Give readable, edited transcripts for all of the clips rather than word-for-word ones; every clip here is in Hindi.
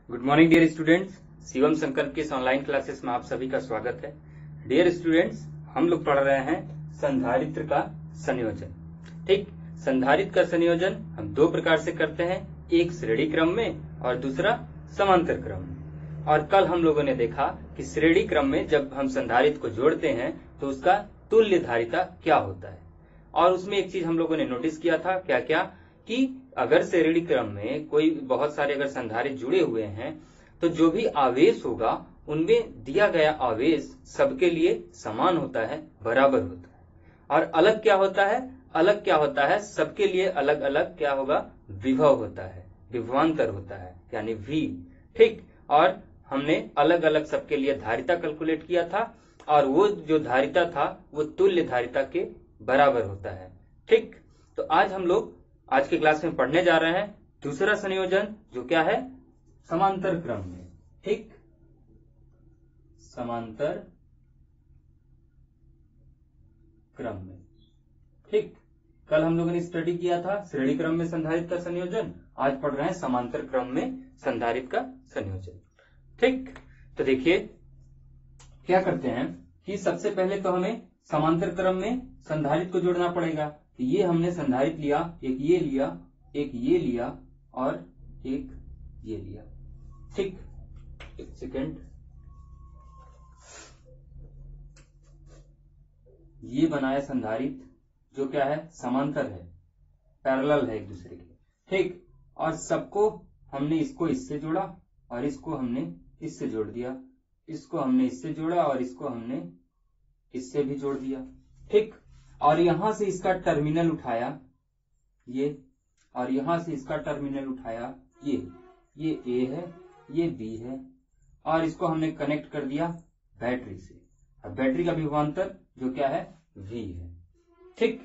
Good morning dear students, Shivam Sankalp के इस ऑनलाइन क्लासेस में आप सभी का स्वागत है। डियर स्टूडेंट्स, हम लोग पढ़ रहे हैं संधारित्र का संयोजन। ठीक, संधारित्र का संयोजन हम दो प्रकार से करते हैं, एक श्रेणी क्रम में और दूसरा समांतर क्रम में। और कल हम लोगों ने देखा कि श्रेणी क्रम में जब हम संधारित्र को जोड़ते हैं तो उसका तुल्य धारिता क्या होता है। और उसमें एक चीज हम लोगों ने नोटिस किया था, क्या क्या, कि अगर श्रेणी क्रम में कोई बहुत सारे अगर संधारित्र जुड़े हुए हैं तो जो भी आवेश होगा उनमें दिया गया आवेश सबके लिए समान होता है, बराबर होता है। और अलग क्या होता है, अलग क्या होता है, सबके लिए अलग अलग क्या होगा, विभव होता है, विभवांतर होता है, यानी V। ठीक, और हमने अलग अलग सबके लिए धारिता कैलकुलेट किया था और वो जो धारिता था वो तुल्य धारिता के बराबर होता है। ठीक, तो आज के क्लास में पढ़ने जा रहे हैं दूसरा संयोजन, जो क्या है, समांतर क्रम में। ठीक, समांतर क्रम में। ठीक, कल हम लोगों ने स्टडी किया था श्रेणी क्रम में संधारित्र का संयोजन, आज पढ़ रहे हैं समांतर क्रम में संधारित्र का संयोजन। ठीक, तो देखिए क्या करते हैं कि सबसे पहले तो हमें समांतर क्रम में संधारित्र को जोड़ना पड़ेगा। तो ये हमने संधारित्र लिया, एक ये लिया, एक ये लिया और एक ये लिया। ठीक, एक सेकेंड, ये बनाया संधारित्र जो क्या है, समांतर है, पैरेलल है एक दूसरे के। ठीक, और सबको हमने इसको इससे जोड़ा और इसको हमने इससे जोड़ दिया, इसको हमने इससे जोड़ा और इसको हमने इससे भी जोड़ दिया। ठीक, और यहां से इसका टर्मिनल उठाया ये, और यहां से इसका टर्मिनल उठाया ये A है, ये B है, और इसको हमने कनेक्ट कर दिया बैटरी से। अब बैटरी का विभवांतर जो क्या है, V है। ठीक,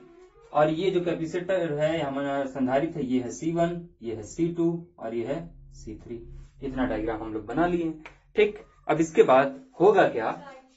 और ये जो कैपेसिटर है हमारा संधारित्र है, ये है C1, ये है C2 और ये है C3। इतना डायग्राम हम लोग बना लिए। ठीक, अब इसके बाद होगा क्या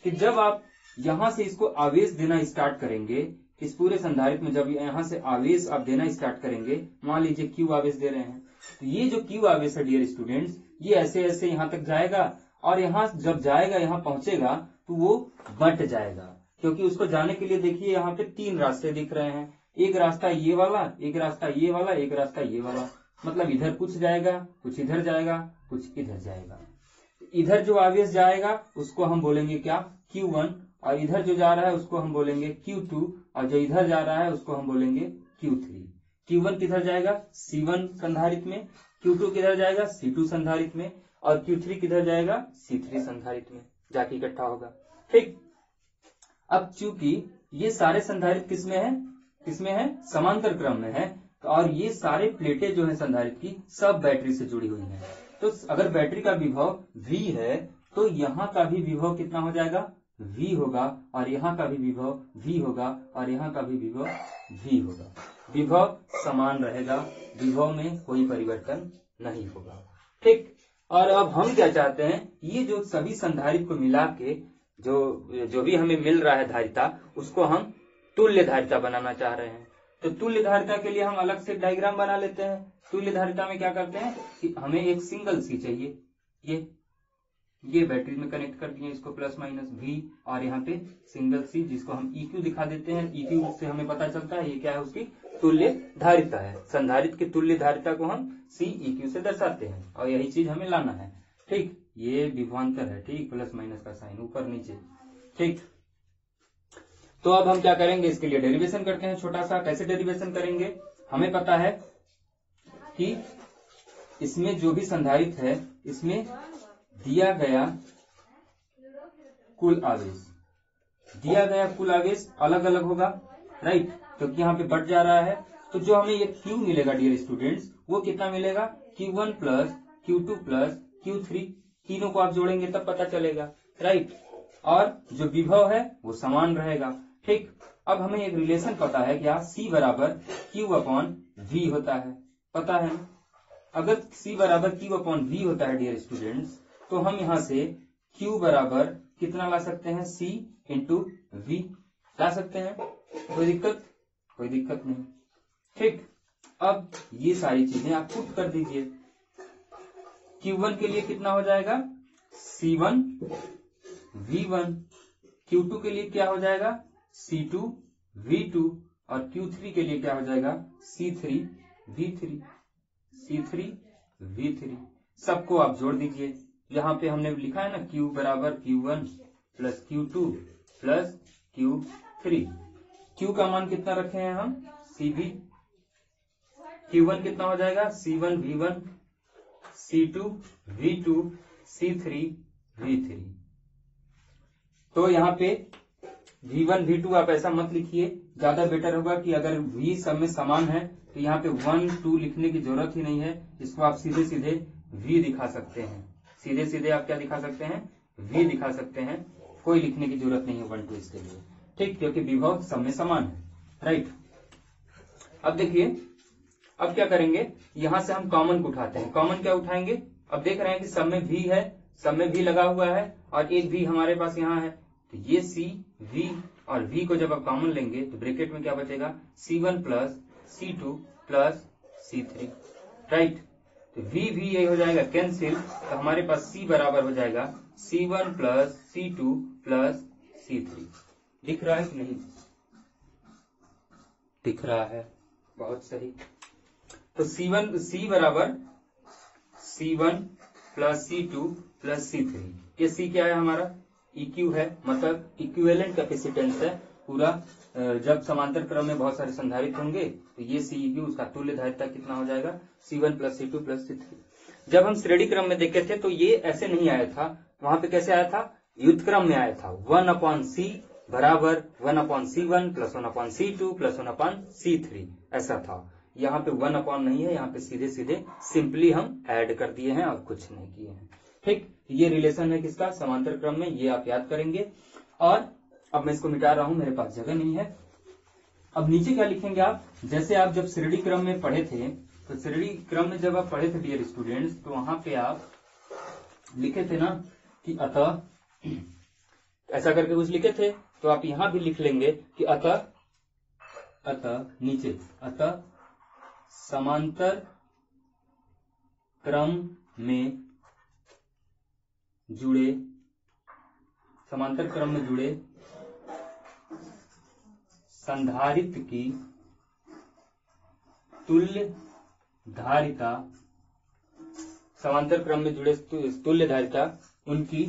कि जब आप यहां से इसको आवेश देना स्टार्ट करेंगे, इस पूरे संधारित्र में जब यहां से आवेश आप देना स्टार्ट करेंगे, मान लीजिए Q आवेश दे रहे हैं, तो ये जो Q आवेश है डियर स्टूडेंट्स, ये ऐसे ऐसे यहां तक जाएगा और यहां जब जाएगा, यहां पहुंचेगा तो वो बंट जाएगा, क्योंकि उसको जाने के लिए देखिए यहाँ पे तीन रास्ते दिख रहे हैं, एक रास्ता ये वाला, एक रास्ता ये वाला, एक रास्ता ये वाला। मतलब इधर कुछ जाएगा, कुछ इधर जाएगा, कुछ इधर जाएगा। इधर जो आवेश जाएगा उसको हम बोलेंगे क्या, Q1, और इधर जो जा रहा है उसको हम बोलेंगे Q2, और जो इधर जा रहा है उसको हम बोलेंगे Q3। Q1 किधर जाएगा, C1 संधारित्र में, Q2 किधर जाएगा, C2 संधारित्र में, और Q3 किधर जाएगा, C3 संधारित्र में जाके इकट्ठा होगा। ठीक, अब चूंकि ये सारे संधारित्र किसमें है, समांतर क्रम में है, और ये सारे प्लेटें जो है संधारित्र की सब बैटरी से जुड़ी हुई हैं। तो अगर बैटरी का विभव V है तो यहाँ का भी विभव कितना हो जाएगा, V होगा, और यहाँ का भी विभव V होगा, और यहाँ का भी विभव V होगा। विभव समान रहेगा, विभव में कोई परिवर्तन नहीं होगा। ठीक, और अब हम क्या चाहते हैं, ये जो सभी संधारित्र को मिला के जो भी हमें मिल रहा है धारिता, उसको हम तुल्य धारिता बनाना चाह रहे हैं। तो तुल्य धारिता के लिए हम अलग से डायग्राम बना लेते हैं। तुल्य धारिता में क्या करते हैं कि हमें एक सिंगल सी चाहिए, ये बैटरी में कनेक्ट कर दिए इसको प्लस माइनस V, और यहाँ पे सिंगल सी जिसको हम EQ दिखा देते हैं। EQ से हमें पता चलता है ये क्या है, उसकी तुल्य धारिता है। संधारित्र की तुल्य धारिता को हम CEQ से दर्शाते हैं, और यही चीज हमें लाना है। ठीक, ये विभवांतर है, ठीक, प्लस माइनस का साइन ऊपर नीचे। ठीक, तो अब हम क्या करेंगे, इसके लिए डेरिवेशन करते हैं छोटा सा। कैसे डेरिवेशन करेंगे, हमें पता है कि इसमें जो भी संधारित्र है इसमें दिया गया कुल आवेश अलग अलग होगा, राइट, क्योंकि यहाँ पे बढ़ जा रहा है। तो जो हमें ये Q मिलेगा डियर स्टूडेंट्स, वो कितना मिलेगा, Q1 plus Q2 plus Q3, तीनों को आप जोड़ेंगे तब पता चलेगा, राइट। और जो विभव है वो समान रहेगा। ठीक, अब हमें एक रिलेशन पता है क्या, C बराबर Q/V होता है, पता है। अगर C बराबर Q/V होता है डियर स्टूडेंट्स, तो हम यहां से Q बराबर कितना ला सकते हैं, C इंटू V ला सकते हैं। कोई दिक्कत नहीं। ठीक, अब ये सारी चीजें आप पुट कर दीजिए। Q1 के लिए कितना हो जाएगा C1 V1, Q2 के लिए क्या हो जाएगा C2 V2 और Q3 के लिए क्या हो जाएगा C3 V3, C3 V3। सबको आप जोड़ दीजिए। यहाँ पे हमने लिखा है ना Q बराबर Q1 plus Q2 plus Q3। Q का मान कितना रखे हैं हम CV। Q1 कितना हो जाएगा C1 V1, C2 V2, C3 V3। तो यहाँ पे V1 V2 आप ऐसा मत लिखिए, ज्यादा बेटर होगा कि अगर V सब में समान है तो यहाँ पे 1 2 लिखने की जरूरत ही नहीं है। इसको आप सीधे सीधे V दिखा सकते हैं, सीधे सीधे आप क्या दिखा सकते हैं V दिखा सकते हैं, कोई लिखने की जरूरत नहीं है 1 2 इसके लिए, ठीक, क्योंकि विभव सब में समान है, राइट। अब देखिए अब क्या करेंगे, यहां से हम कॉमन को उठाते हैं। कॉमन क्या उठाएंगे, अब देख रहे हैं कि सब में V है, सब में V लगा हुआ है और एक V हमारे पास यहाँ है, तो ये C V और V को जब आप कॉमन लेंगे तो ब्रैकेट में क्या बचेगा C1 plus C2 plus C3, right. तो V ये हो जाएगा कैंसिल, तो हमारे पास C बराबर हो जाएगा C1 plus C2 plus C3। दिख रहा है कि नहीं दिख रहा है, बहुत सही। तो C बराबर C1 plus C2 plus C3। ये C क्या है हमारा EQ है, मतलब इक्विवेलेंट कैपेसिटेंस है पूरा। जब समांतर क्रम में बहुत सारे संधारित होंगे तो ये CEQ उसका तुल्य धारिता कितना हो जाएगा C1 plus C2 plus C3। जब हम श्रेणी क्रम में देखे थे तो ये ऐसे नहीं आया था, वहां पे कैसे आया था युत क्रम में आया था। 1/C बराबर 1/C1 plus 1/C2 plus 1/C3 ऐसा था। यहाँ पे 1/ नहीं है, यहाँ पे सीधे सीधे सिंपली हम ऐड कर दिए हैं और कुछ नहीं किए हैं, ठीक। ये रिलेशन है किसका समांतर क्रम में, ये आप याद करेंगे। और अब मैं इसको मिटा रहा हूं, मेरे पास जगह नहीं है। अब नीचे क्या लिखेंगे आप, जैसे आप जब श्रेणी क्रम में पढ़े थे, तो श्रेणी क्रम में जब आप पढ़े थे डियर स्टूडेंट्स, तो वहां पे आप लिखे थे ना कि अतः, ऐसा करके कुछ लिखे थे, तो आप यहां भी लिख लेंगे कि अतः नीचे अतः समांतर क्रम में जुड़े संधारित्र की तुल्य धारिता, समांतर क्रम में जुड़े तुल्य धारिता उनकी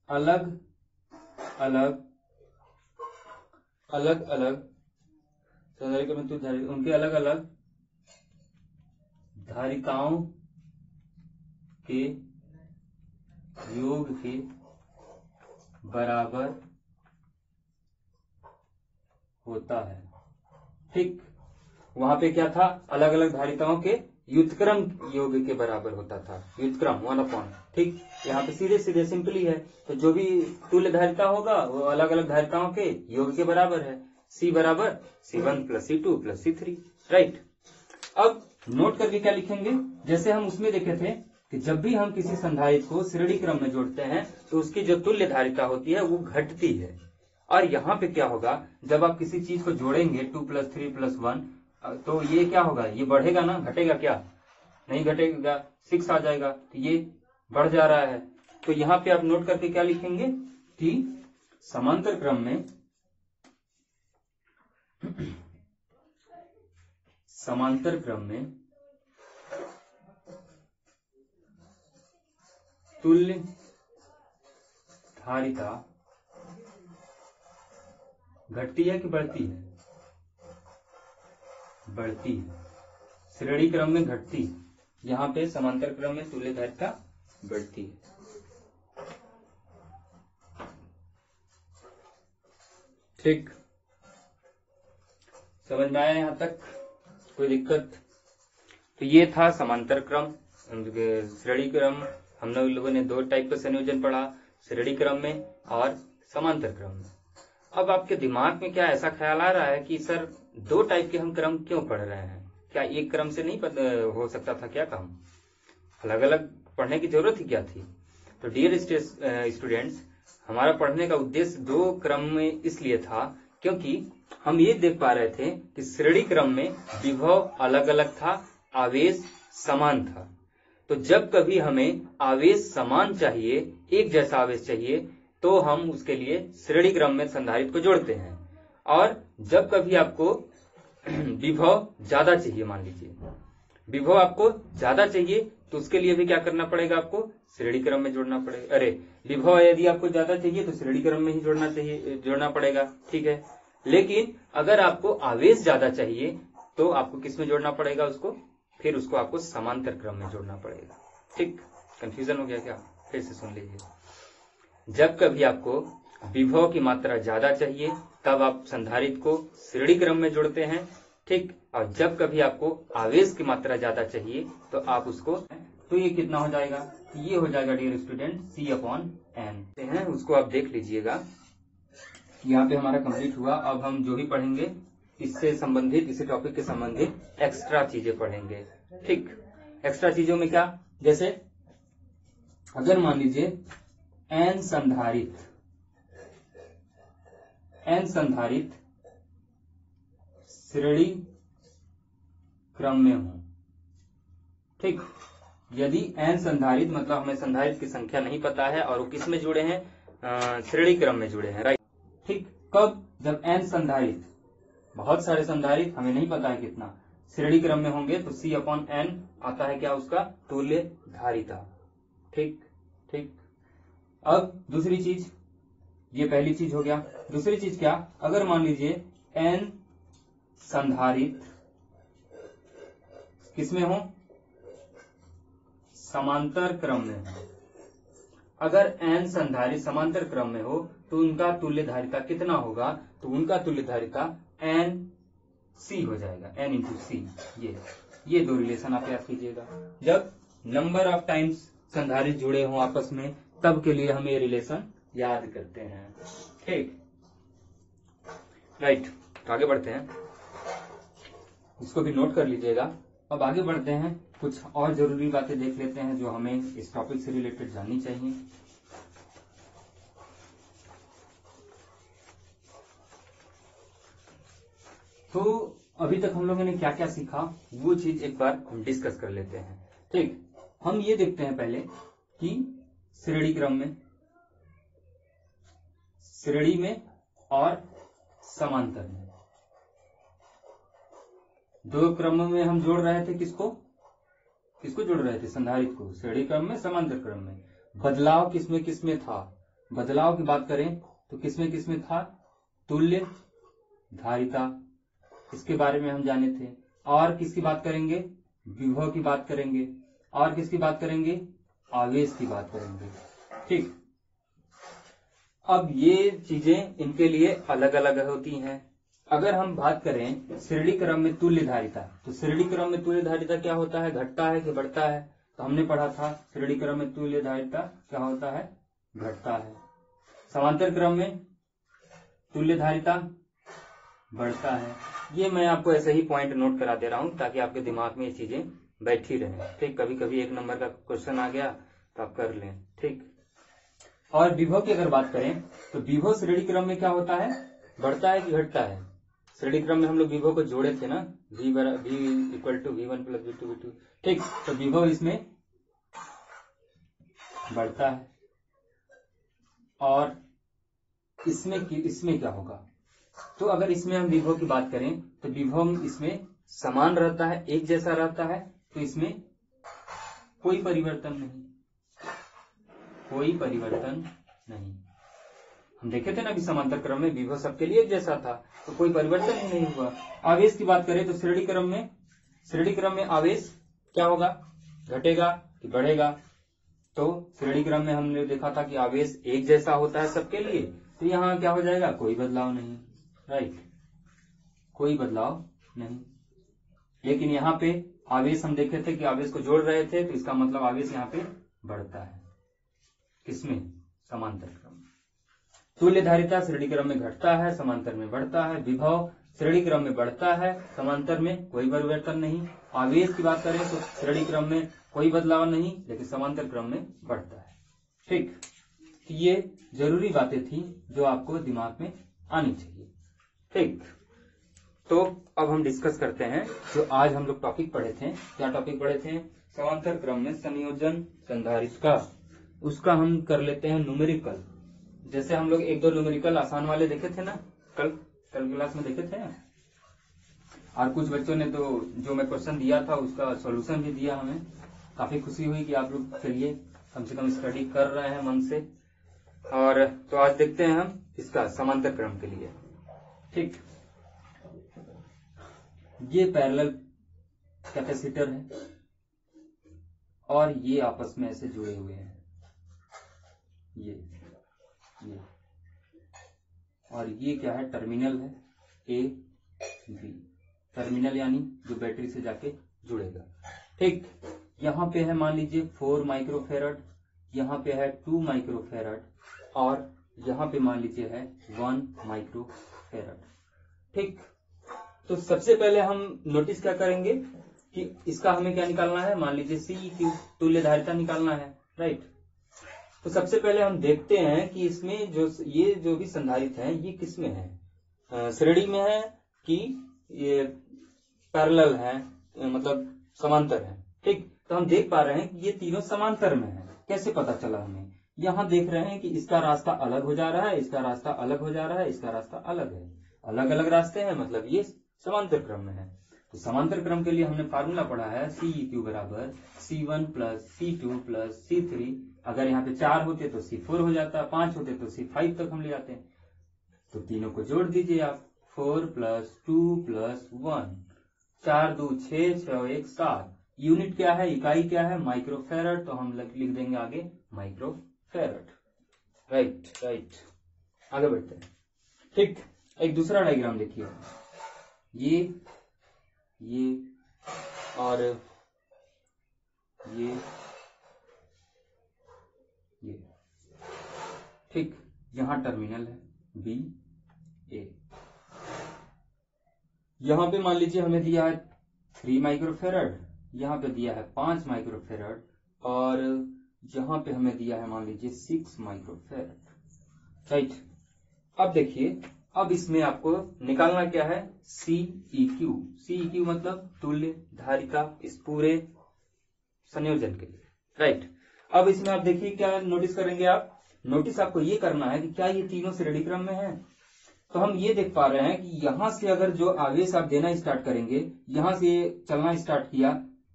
अलग अलग उनके अलग अलग धारिताओं के योग के बराबर होता है, ठीक। वहां पे क्या था, अलग अलग धारिताओं के व्युत्क्रम योग के बराबर होता था, व्युत्क्रम 1/, ठीक। यहाँ पे सीधे सीधे सिंपली है, तो जो भी तुल्य धारिता होगा वो अलग अलग धारिताओं के योग के बराबर है। C बराबर C1 plus C2 plus C3, right. अब नोट करके क्या लिखेंगे, जैसे हम उसमें देखे थे कि जब भी हम किसी संधारित्र को श्रेणी क्रम में जोड़ते हैं तो उसकी जो तुल्य धारिता होती है वो घटती है। और यहाँ पे क्या होगा, जब आप किसी चीज को जोड़ेंगे 2 + 3 + 1, तो ये क्या होगा, ये बढ़ेगा ना, घटेगा क्या, नहीं घटेगा, 6 आ जाएगा, तो ये बढ़ जा रहा है। तो यहाँ पे आप नोट करके क्या लिखेंगे कि समांतर क्रम में तुल्य धारिता घटती है कि बढ़ती है, बढ़ती है। श्रेणी क्रम में घटती है, यहाँ पे समांतर क्रम में तुल्य धारिता बढ़ती है, ठीक। समझ में आया यहाँ तक, कोई दिक्कत? तो ये था समांतर क्रम। श्रेणी क्रम हम लोगों ने 2 टाइप का संयोजन पढ़ा, श्रेणी क्रम में और समांतर क्रम में। अब आपके दिमाग में क्या ऐसा ख्याल आ रहा है कि सर 2 टाइप के हम क्रम क्यों पढ़ रहे हैं, क्या एक क्रम से नहीं हो सकता था क्या काम, अलग अलग पढ़ने की जरूरत ही क्या थी? तो डियर स्टूडेंट्स, हमारा पढ़ने का उद्देश्य 2 क्रम में इसलिए था क्योंकि हम ये देख पा रहे थे कि श्रेणी क्रम में विभव अलग अलग था, आवेश समान था। तो जब कभी हमें आवेश समान चाहिए, एक जैसा आवेश चाहिए, तो हम उसके लिए श्रेणी क्रम में संधारित्र को जोड़ते हैं। और जब कभी आपको विभव ज्यादा चाहिए, मान लीजिए विभव आपको ज्यादा चाहिए, तो उसके लिए भी क्या करना पड़ेगा, आपको श्रेणी क्रम में जोड़ना पड़ेगा। अरे विभव यदि आपको ज्यादा चाहिए तो श्रेणी क्रम में ही जोड़ना पड़ेगा, ठीक है। लेकिन अगर आपको आवेश ज्यादा चाहिए तो आपको किस में जोड़ना पड़ेगा, उसको फिर उसको आपको समांतर क्रम में जोड़ना पड़ेगा। ठीक, कंफ्यूजन हो गया क्या? फिर से सुन लीजिए। जब कभी आपको विभव की मात्रा ज्यादा चाहिए तब आप संधारित्र को श्रेणी क्रम में जोड़ते हैं, ठीक। और जब कभी आपको आवेश की मात्रा ज्यादा चाहिए तो आप उसको, तो ये कितना हो जाएगा, ये हो जाएगा डियर स्टूडेंट C/N है, उसको आप देख लीजिएगा। यहाँ पे हमारा कंप्लीट हुआ। अब हम जो भी पढ़ेंगे इससे संबंधित, इसी टॉपिक के संबंधित एक्स्ट्रा चीजें पढ़ेंगे, ठीक। एक्स्ट्रा चीजों में क्या, जैसे अगर मान लीजिए N संधारित्र श्रेणी क्रम में हो, ठीक। यदि N संधारित्र, मतलब हमें संधारित्र की संख्या नहीं पता है और वो किस में जुड़े हैं, श्रेणी क्रम में जुड़े हैं, राइट, ठीक। कब, जब N संधारित्र, बहुत सारे संधारित्र, हमें नहीं पता है कितना, श्रेणी क्रम में होंगे तो C/N आता है क्या, उसका तुल्य धारिता, ठीक ठीक। अब दूसरी चीज, ये पहली चीज हो गया। दूसरी चीज क्या, अगर मान लीजिए N संधारित्र किसमें हो, समांतर क्रम में हो। अगर N संधारित्र समांतर क्रम में हो तो उनका तुल्य धारिता कितना होगा, तो उनका तुल्य धारिता NC हो जाएगा, N × C। ये दो रिलेशन आप याद कीजिएगा। जब नंबर ऑफ टाइम्स संधारित्र जुड़े हों आपस में, तब के लिए हम ये रिलेशन याद करते हैं, ठीक, राइट। तो आगे बढ़ते हैं, इसको भी नोट कर लीजिएगा। अब आगे बढ़ते हैं, कुछ और जरूरी बातें देख लेते हैं जो हमें इस टॉपिक से रिलेटेड जाननी चाहिए। तो अभी तक हम लोगों ने क्या क्या सीखा, वो चीज एक बार हम डिस्कस कर लेते हैं, ठीक। हम ये देखते हैं पहले कि श्रेणी क्रम में, श्रेणी में और समांतर में, दो क्रमों में हम जोड़ रहे थे, किसको जोड़ रहे थे, संधारित्र को, श्रेणी क्रम में, समांतर क्रम में। बदलाव किसमें था, बदलाव की बात करें तो किसमें था, तुल्य धारिता, इसके बारे में हम जाने थे। और किसकी बात करेंगे, विभव की बात करेंगे। और किसकी बात करेंगे, आवेश की बात करेंगे, ठीक। अब ये चीजें इनके लिए अलग अलग होती हैं। अगर हम बात करें श्रेणी क्रम में तुल्य धारिता, तो श्रेणी क्रम में तुल्य धारिता क्या होता है, घटता है कि बढ़ता है, तो हमने पढ़ा था श्रेणी क्रम में तुल्य धारिता क्या होता है, घटता है। समांतर क्रम में तुल्य धारिता बढ़ता है। ये मैं आपको ऐसे ही पॉइंट नोट करा दे रहा हूं ताकि आपके दिमाग में ये चीजें बैठी रहें, ठीक। कभी कभी एक नंबर का क्वेश्चन आ गया तो आप कर लें, ठीक। और विभव की अगर बात करें तो विभव श्रेणी क्रम में क्या होता है, बढ़ता है कि घटता है। श्रेणी क्रम में हम लोग विभव को जोड़े थे ना, V = V1 + V2 V2, ठीक। तो विभव इसमें बढ़ता है। और इसमें क्या होगा, तो अगर इसमें हम विभव की बात करें तो विभव इसमें समान रहता है, एक जैसा रहता है, तो इसमें कोई परिवर्तन नहीं। हम देखे थे ना अभी समांतर क्रम में विभव सबके लिए एक जैसा था, तो कोई परिवर्तन ही नहीं हुआ। आवेश की बात करें तो श्रेणी क्रम में आवेश क्या होगा, घटेगा कि बढ़ेगा, तो श्रेणी क्रम में हमने देखा था कि आवेश एक जैसा होता है सबके लिए, तो यहाँ क्या हो जाएगा, कोई बदलाव नहीं, राइट, कोई बदलाव नहीं। लेकिन यहाँ पे आवेश हम देखे थे कि आवेश को जोड़ रहे थे, तो इसका मतलब आवेश यहाँ पे बढ़ता है, किसमें, समांतर क्रम में। तुल्य धारिता श्रेणी क्रम में घटता है, समांतर में बढ़ता है। विभव श्रेणी क्रम में बढ़ता है, समांतर में कोई परिवर्तन नहीं। आवेश की बात करें तो श्रेणी क्रम में कोई बदलाव नहीं, लेकिन समांतर क्रम में बढ़ता है, ठीक। ये जरूरी बातें थी जो आपको दिमाग में आनी चाहिए, ठीक। तो अब हम डिस्कस करते हैं जो आज हम लोग टॉपिक पढ़े थे। क्या टॉपिक पढ़े थे? समांतर क्रम में संयोजन संधारित्र का, उसका हम कर लेते हैं न्यूमेरिकल। जैसे हम लोग एक दो न्यूमेरिकल आसान वाले देखे थे ना, कल क्लास में देखे थे ना, और कुछ बच्चों ने तो जो मैं क्वेश्चन दिया था उसका सॉल्यूशन भी दिया। हमें काफी खुशी हुई कि आप लोग चलिए कम से कम स्टडी कर रहे हैं मन से। और तो आज देखते हैं हम इसका समांतर क्रम के लिए। ठीक, ये पैरेलल कैपेसिटर है और ये आपस में ऐसे जुड़े हुए हैं, ये और ये क्या है? टर्मिनल है ए बी, टर्मिनल यानी जो बैटरी से जाके जुड़ेगा। ठीक, यहाँ पे है मान लीजिए 4 माइक्रोफेरड, यहाँ पे है 2 माइक्रोफेरड और यहाँ पे मान लीजिए है 1 माइक्रोफेरड। ठीक, तो सबसे पहले हम नोटिस क्या करेंगे कि इसका हमें क्या निकालना है? मान लीजिए Ceq, तुल्य धारिता निकालना है, राइट। तो सबसे पहले हम देखते हैं कि इसमें ये जो भी संधारित्र है ये किस में है, श्रेणी में है कि ये पैरेलल है, मतलब समांतर है। ठीक, तो हम देख पा रहे हैं कि ये तीनों समांतर में है। कैसे पता चला हमें? यहाँ देख रहे हैं कि इसका रास्ता अलग हो जा रहा है, इसका रास्ता अलग हो जा रहा है, इसका रास्ता अलग है, अलग अलग रास्ते हैं, मतलब ये समांतर क्रम में है। तो समांतर क्रम के लिए हमने फार्मूला पढ़ा है Ceq बराबर C1 plus C2 plus C3। अगर यहाँ पे 4 होते तो C4 हो जाता, 5 होते तो C5 तक हम ले आते हैं। तो तीनों को जोड़ दीजिए आप, 4 प्लस 2 प्लस 1, 4 2 6, 6 1 7। यूनिट क्या है, इकाई क्या है? माइक्रोफेरड। तो हम लिख देंगे आगे माइक्रोफेरड। राइट, आगे बढ़ते हैं। ठीक, एक दूसरा डायग्राम देखिए, ये और ये। ठीक, यहां टर्मिनल है बी ए, यहां पे मान लीजिए हमें दिया है 3 माइक्रोफेरड, यहां पे दिया है 5 माइक्रोफेरड और यहां पे हमें दिया है मान लीजिए 6 माइक्रोफेरड। राइट, अब देखिए, अब इसमें आपको निकालना क्या है? Ceq मतलब तुल्य धारिता इस पूरे संयोजन के लिए। राइट, अब इसमें आप देखिए क्या नोटिस करेंगे आप? नोटिस आपको ये करना है कि क्या ये तीनों श्रेणी क्रम में है। तो हम ये देख पा रहे हैं कि यहां से अगर जो आवेश आप देना स्टार्ट करेंगे, यहां से चलना स्टार्ट किया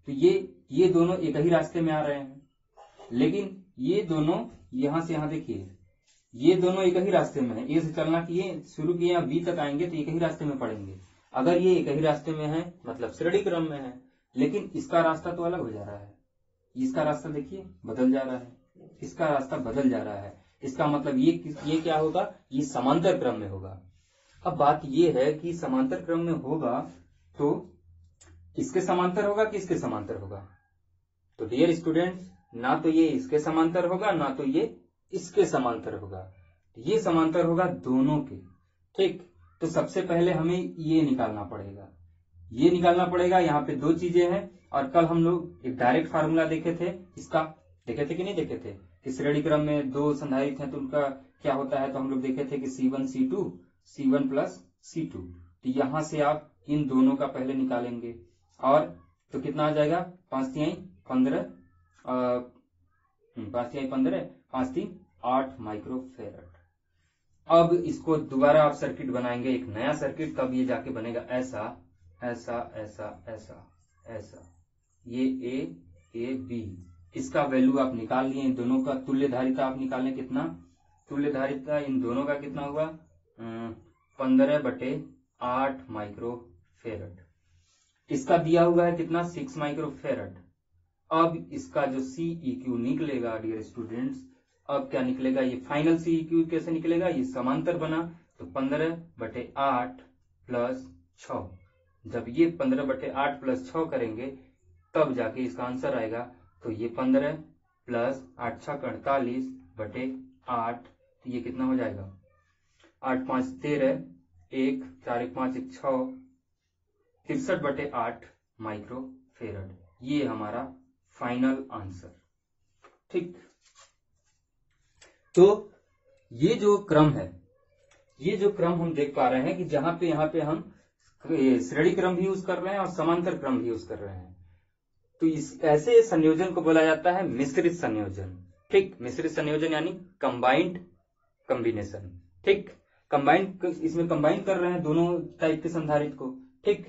तो ये दोनों एक ही रास्ते में आ रहे हैं, लेकिन ये दोनों यहां से यहां देखिए, ये दोनों एक ही रास्ते में है। ए से चलना किए, शुरू किए, यहाँ बी तक आएंगे तो एक ही रास्ते में पड़ेंगे। अगर ये एक ही रास्ते में है मतलब श्रेणी क्रम में है, लेकिन इसका रास्ता तो अलग हो जा रहा है। इसका रास्ता देखिए बदल जा रहा है, इसका रास्ता बदल जा रहा है। इसका मतलब ये क्या होगा? ये समांतर क्रम में होगा। अब बात ये है कि समांतर क्रम में होगा तो इसके समांतर होगा कि इसके समांतर होगा? तो डियर स्टूडेंट्स, ना तो ये इसके समांतर होगा ना तो ये इसके समांतर होगा, ये समांतर होगा दोनों के। ठीक, तो सबसे पहले हमें ये निकालना पड़ेगा। यहाँ पे दो चीजें हैं और कल हम लोग एक डायरेक्ट फार्मूला देखे थे, इसका देखे थे कि नहीं देखे थे कि श्रेणी क्रम में दो संधारित्र हैं तो उनका क्या होता है। तो हम लोग देखे थे कि C1 प्लस C2। तो यहां से आप इन दोनों का पहले निकालेंगे और तो कितना आ जाएगा? 5 3 15, 5 3 8 माइक्रोफेरड। अब इसको दोबारा आप सर्किट बनाएंगे, एक नया सर्किट, तब ये जाके बनेगा ऐसा ऐसा ऐसा ऐसा ऐसा, ये ए बी। इसका वैल्यू आप निकाल लिए, इन दोनों का तुल्य धारिता आप निकालें, कितना तुल्य धारिता इन दोनों का कितना हुआ? 15/8 माइक्रोफेरड। इसका दिया हुआ है कितना? 6 माइक्रोफेरड। अब इसका जो Ceq निकलेगा डियर स्टूडेंट्स, अब क्या निकलेगा? ये फाइनल Ceq कैसे निकलेगा? ये समांतर बना तो 15/8 प्लस 6। जब ये 15/8 प्लस 6 करेंगे तब जाके इसका आंसर आएगा। तो ये 15 प्लस 8 6 48/8, तो ये कितना हो जाएगा? 8 5 13, 1 4 1 5 1 6, 63/8 माइक्रोफेरड। ये हमारा फाइनल आंसर। ठीक, तो ये जो क्रम है, ये जो क्रम हम देख पा रहे हैं कि जहां पे यहाँ पे हम श्रेणी क्रम भी यूज कर रहे हैं और समांतर क्रम भी यूज कर रहे हैं। तो इस ऐसे संयोजन को बोला जाता है मिश्रित संयोजन। ठीक, मिश्रित संयोजन यानी कंबाइंड कॉम्बिनेशन। ठीक, कंबाइंड, इसमें कंबाइन कर रहे हैं दोनों टाइप के संधारित्र को। ठीक,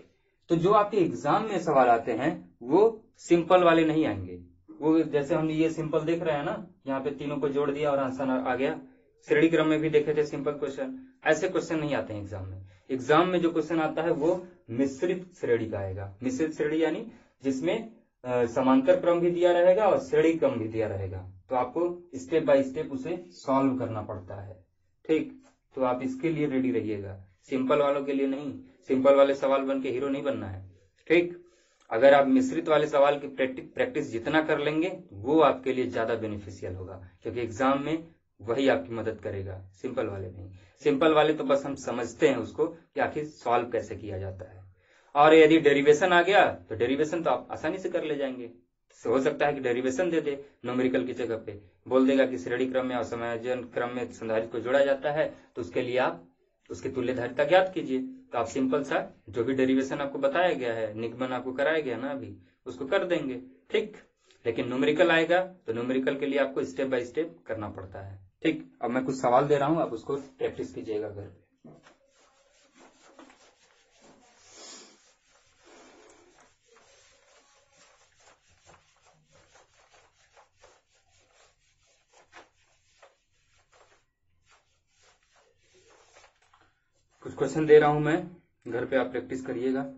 तो जो आपके एग्जाम में सवाल आते हैं वो सिंपल वाले नहीं आएंगे। वो जैसे हम ये सिंपल देख रहे हैं ना, यहाँ पे तीनों को जोड़ दिया और आंसर आ गया। श्रेणी क्रम में भी देखे थे सिंपल क्वेश्चन, ऐसे क्वेश्चन नहीं आते हैं एग्जाम में। एग्जाम में जो क्वेश्चन आता है वो मिश्रित श्रेणी का आएगा। मिश्रित श्रेणी यानी जिसमें समांतर क्रम भी दिया रहेगा और श्रेणी क्रम भी दिया रहेगा। तो आपको स्टेप बाय स्टेप उसे सॉल्व करना पड़ता है। ठीक, तो आप इसके लिए रेडी रहिएगा, सिंपल वालों के लिए नहीं। सिंपल वाले सवाल बन के हीरो नहीं बनना है। ठीक, अगर आप मिश्रित वाले सवाल की प्रैक्टिस जितना कर लेंगे वो आपके लिए ज्यादा बेनिफिशियल होगा, क्योंकि एग्जाम में वही आपकी मदद करेगा, सिंपल वाले नहीं। सिंपल वाले तो बस हम समझते हैं उसको कि आखिर सॉल्व कैसे किया जाता है। और यदि डेरिवेशन आ गया तो डेरिवेशन तो आप आसानी से कर ले जाएंगे। हो सकता है कि डेरिवेशन दे दे न्यूमेरिकल की जगह पे, बोल देगा कि श्रेणी क्रम में और समायोजन क्रम में संधारित्र को जोड़ा जाता है, तो उसके लिए आप उसकी तुल्यधारिता ज्ञात कीजिए। तो आप सिंपल सा जो भी डेरिवेशन आपको बताया गया है, निगमन आपको कराया गया ना अभी, उसको कर देंगे। ठीक, लेकिन न्यूमेरिकल आएगा तो न्यूमेरिकल के लिए आपको स्टेप बाय स्टेप करना पड़ता है। ठीक, अब मैं कुछ सवाल दे रहा हूं, आप उसको प्रैक्टिस कीजिएगा घर पे। कुछ क्वेश्चन दे रहा हूं मैं, घर पे आप प्रैक्टिस करिएगा।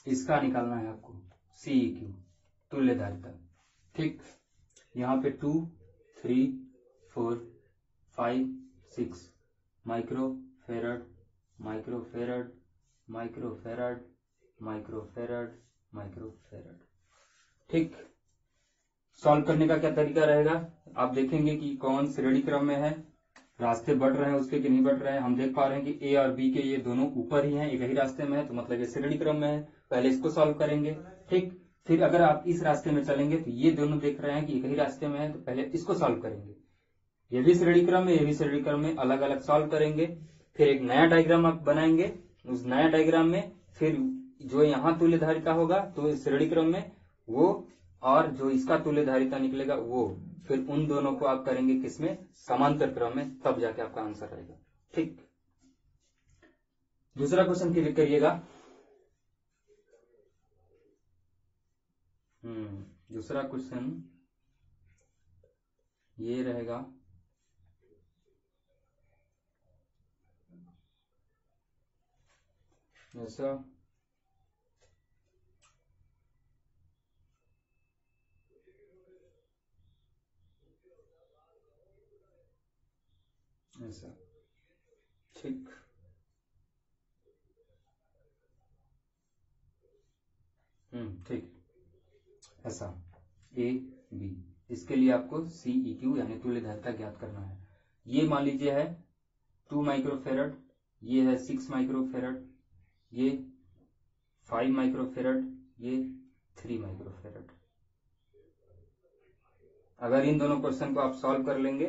इसका निकालना है आपको CEQ, तुल्यधारिता। ठीक, यहाँ पे 2, 3, 4, 5, 6 microfarad, microfarad, microfarad, microfarad, microfarad. ठीक, सॉल्व करने का क्या तरीका रहेगा, आप देखेंगे कि कौन श्रेणी क्रम में है, रास्ते बढ़ रहे हैं उसके कि नहीं बढ़ रहे हैं। हम देख पा रहे हैं कि ए और बी के ये दोनों ऊपर ही हैं, एक ही रास्ते में है, तो मतलब ये श्रेणी क्रम में है। पहले इसको सॉल्व करेंगे। ठीक, फिर अगर आप इस रास्ते में चलेंगे तो ये दोनों देख रहे हैं कि एक ही रास्ते में है, तो पहले इसको सॉल्व करेंगे। ये भी श्रेणी क्रम में, ये भी श्रेणी क्रम में, अलग अलग सॉल्व करेंगे। फिर एक नया डायग्राम आप बनाएंगे, उस नया डायग्राम में फिर जो यहाँ तुल्यधारिता होगा तो श्रेणी क्रम में वो, और जो इसका तुल्यधारिता निकलेगा वो, फिर उन दोनों को आप करेंगे किसमें, समांतर क्रम में, तब जाके आपका आंसर आएगा। ठीक, दूसरा क्वेश्चन क्लियर करिएगा। दूसरा क्वेश्चन ये रहेगा, ऐसा ऐसा। ठीक, ठीक, ऐसा A B, इसके लिए आपको CEQ यानी तुल्यधारिता ज्ञात करना है। ये मान लीजिए है 2 माइक्रोफेरड, ये है 6 माइक्रोफेरड, ये 5 माइक्रोफेरड, ये 3 माइक्रोफेरड। अगर इन दोनों क्वेश्चन को आप सॉल्व कर लेंगे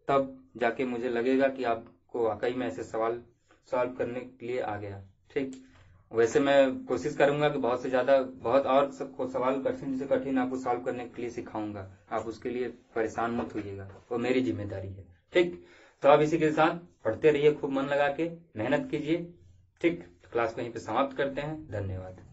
तब जाके मुझे लगेगा कि आपको वाकई में ऐसे सवाल सॉल्व करने के लिए आ गया। ठीक, वैसे मैं कोशिश करूंगा कि बहुत से ज्यादा, बहुत और सबको सवाल कठिन से कठिन आपको सॉल्व करने के लिए सिखाऊंगा। आप उसके लिए परेशान मत होइएगा, वो मेरी जिम्मेदारी है। ठीक, तो आप इसी के साथ पढ़ते रहिए, खूब मन लगा के मेहनत कीजिए। ठीक, क्लास को यहीं पे समाप्त करते हैं। धन्यवाद।